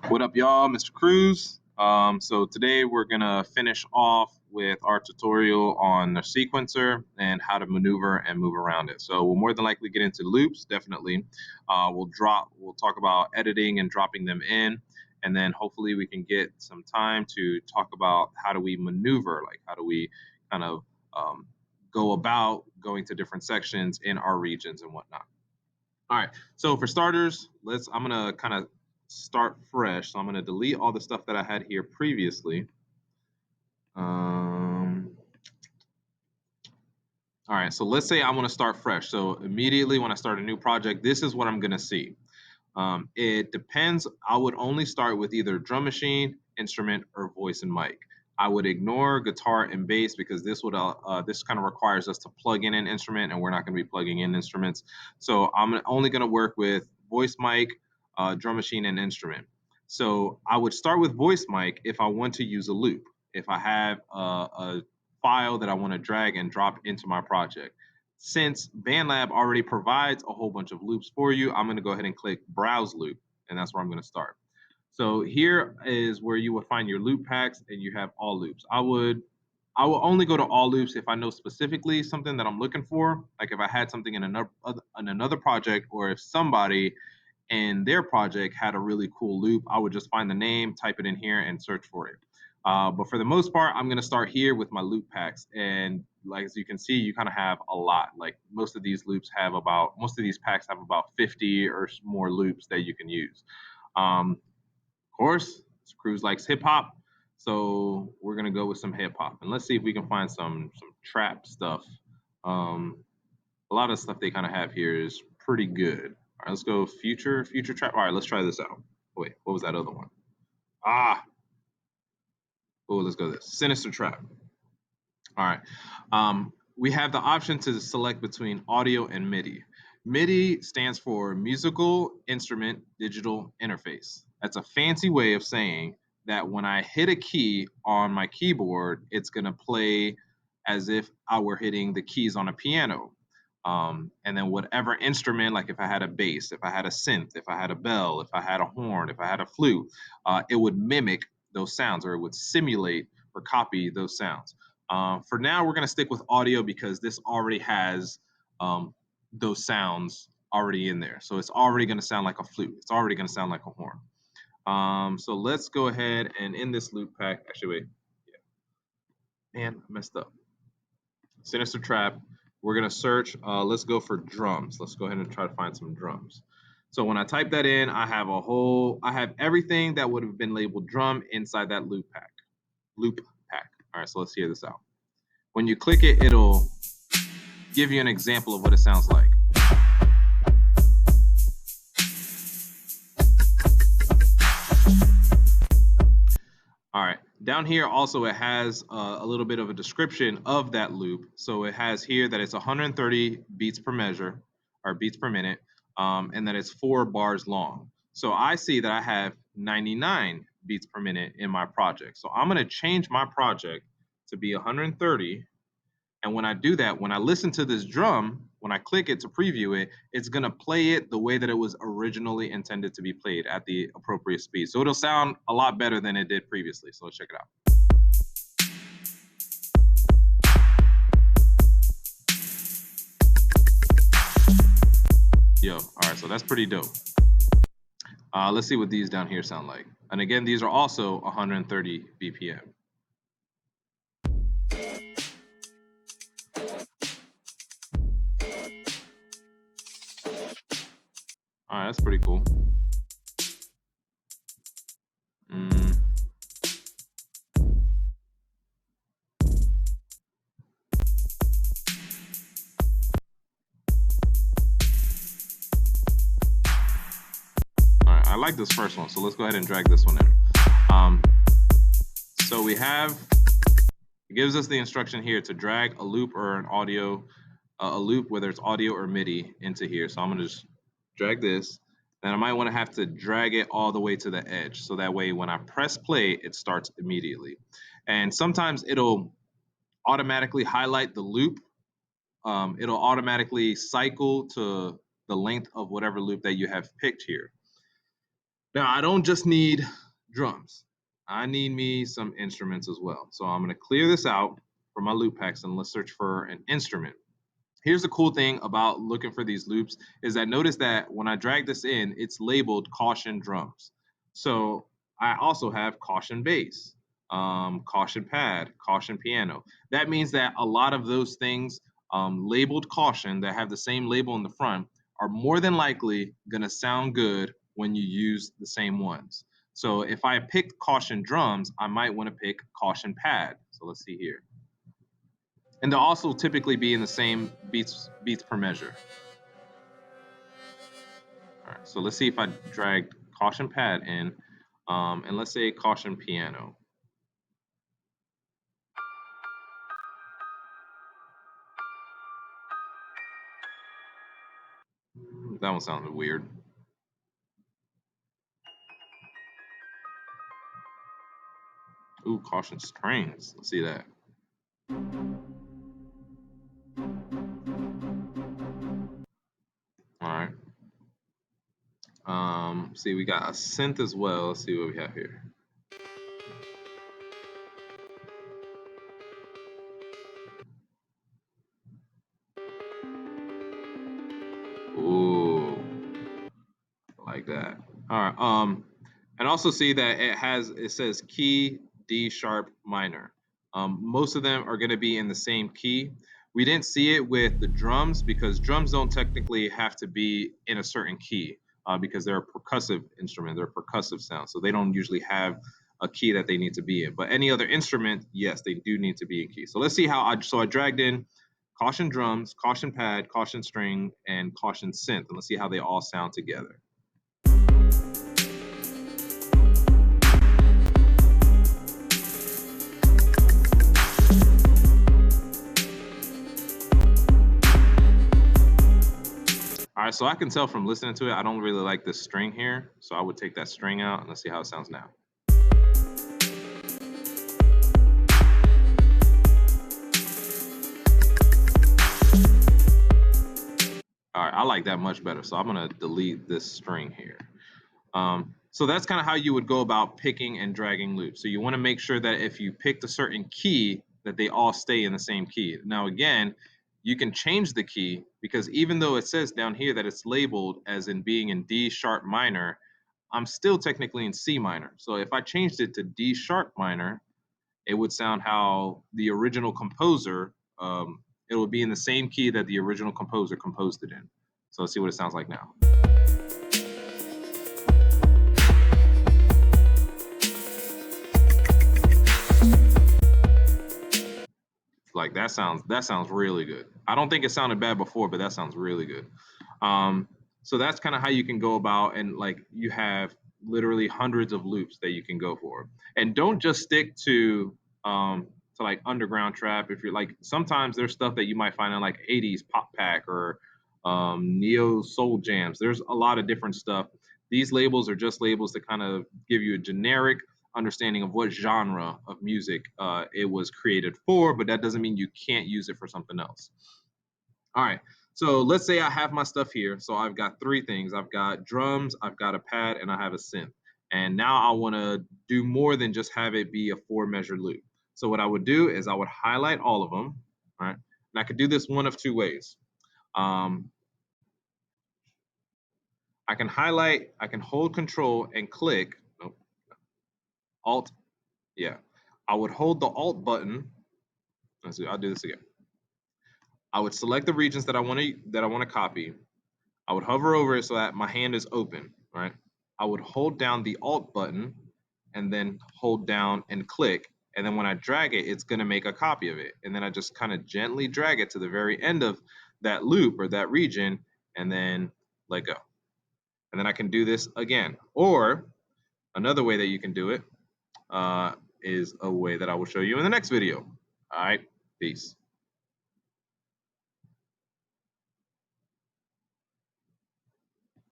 What up, y'all? Mr. Cruz. So today we're gonna finish off with our tutorial on the sequencer and how to maneuver and move around it. So we'll more than likely get into loops, definitely. We'll talk about editing and dropping them in, and then hopefully we can get some time to talk about how do we maneuver, like how do we kind of go about going to different sections in our regions and whatnot. All right, so for starters, I'm gonna kind of start fresh. So I'm gonna delete all the stuff that I had here previously. All right, so let's say I wanna start fresh. So immediately when I start a new project, this is what I'm gonna see. It depends. I would only start with either drum machine, instrument, or voice and mic. I would ignore guitar and bass because this kind of requires us to plug in an instrument, and we're not going to be plugging in instruments. So I'm only going to work with voice mic, drum machine, and instrument. So I would start with voice mic if I want to use a loop. If I have a file that I want to drag and drop into my project. Since BandLab already provides a whole bunch of loops for you, I'm going to go ahead and click Browse Loop, and that's where I'm going to start. So here is where you will find your loop packs, and you have all loops. I will only go to all loops if I know specifically something that I'm looking for, like if I had something in another project, or if somebody in their project had a really cool loop, I would just find the name, type it in here, and search for it. But for the most part, I'm going to start here with my loop packs. And like as you can see, you kind of have a lot. Like most of these packs have about 50 or more loops that you can use. Of course, Cruz likes hip hop, so we're gonna go with some hip hop, and let's see if we can find some trap stuff. Um, a lot of stuff they kind of have here is pretty good. All right, let's go future trap. All right, let's try this out. Wait, what was that other one? Ah, oh, let's go this sinister trap. All right. We have the option to select between audio and MIDI. MIDI stands for Musical Instrument Digital Interface. That's a fancy way of saying that when I hit a key on my keyboard, it's going to play as if I were hitting the keys on a piano. And then whatever instrument, like if I had a bass, if I had a synth, if I had a bell, if I had a horn, if I had a flute, it would mimic those sounds, or it would simulate or copy those sounds. For now, we're going to stick with audio because this already has those sounds already in there. So it's already going to sound like a flute. It's already going to sound like a horn. So let's go ahead and in this loop pack, actually, wait. Yeah. Man, I messed up. Sinister Trap. We're going to search. Let's go for drums. Let's go ahead and try to find some drums. So when I type that in, I have everything that would have been labeled drum inside that loop pack. All right, so let's hear this out. When you click it, it'll give you an example of what it sounds like. All right, down here also it has a little bit of a description of that loop. So it has here that it's 130 beats per measure, or beats per minute, and that it's 4 bars long. So I see that I have 99 beats per minute in my project. So I'm gonna change my project to be 130. And when I do that, when I listen to this drum, when I click it to preview it, it's going to play it the way that it was originally intended to be played at the appropriate speed. So it'll sound a lot better than it did previously. So let's check it out. Yo, all right, so that's pretty dope. Let's see what these down here sound like. And again, these are also 130 BPM. All right, that's pretty cool. All right, I like this first one, so let's go ahead and drag this one in. So we have, it gives us the instruction here to drag a loop or an audio, a loop, whether it's audio or MIDI, into here. So I'm gonna just drag this. Then I might want to have to drag it all the way to the edge. So that way when I press play, it starts immediately. And sometimes it'll automatically highlight the loop. It'll automatically cycle to the length of whatever loop that you have picked here. Now, I don't just need drums. I need me some instruments as well. So I'm going to clear this out from my loop packs and let's search for an instrument. Here's the cool thing about looking for these loops is that notice that when I drag this in, it's labeled caution drums. So I also have caution bass, caution pad, caution piano. That means that a lot of those things labeled caution that have the same label in the front are more than likely going to sound good when you use the same ones. So if I picked caution drums, I might want to pick caution pad. So let's see here. And they'll also typically be in the same beats per measure. All right, so let's see if I dragged caution pad in, and let's say caution piano. That one sounded weird. Ooh, caution strings. Let's see that. All right. See, we got a synth as well. Let's see what we have here. Ooh, like that. All right. And also see that it says key D sharp minor. Most of them are going to be in the same key. We didn't see it with the drums because drums don't technically have to be in a certain key because they're a percussive instrument. They're a percussive sound, so they don't usually have a key that they need to be in. But any other instrument, yes, they do need to be in key. So let's see how I dragged in caution drums, caution pad, caution string, and caution synth, and let's see how they all sound together. All right, so I can tell from listening to it, I don't really like this string here. So I would take that string out and let's see how it sounds now. All right, I like that much better. So I'm gonna delete this string here. So that's kind of how you would go about picking and dragging loops. So you want to make sure that if you picked a certain key, that they all stay in the same key. Now, again, you can change the key because even though it says down here that it's labeled as in being in D sharp minor, I'm still technically in C minor. So if I changed it to D sharp minor, it would sound how the original composer, it would be in the same key that the original composer composed it in. So let's see what it sounds like now. Like that sounds really good. I don't think it sounded bad before, but that sounds really good. So that's kind of how you can go about, and like you have literally hundreds of loops that you can go for. And don't just stick to like underground trap. If you're like sometimes there's stuff that you might find on like 80s pop pack or neo soul jams. There's a lot of different stuff. These labels are just labels to kind of give you a generic understanding of what genre of music it was created for, but that doesn't mean you can't use it for something else. All right, so let's say I have my stuff here. So I've got three things. I've got drums, I've got a pad, and I have a synth. And now I want to do more than just have it be a 4-measure loop. So what I would do is I would highlight all of them, all right? And I could do this one of two ways. Um, I can highlight, I can hold control and click, nope, alt, yeah. I would hold the alt button. Let's see, I'll do this again. I would select the regions that I want to copy. I would hover over it so that my hand is open, right? I would hold down the alt button and then hold down and click. And then when I drag it, it's going to make a copy of it. And then I just kind of gently drag it to the very end of that loop or that region and then let go. And then I can do this again. Or another way that you can do it is a way that I will show you in the next video. All right, peace.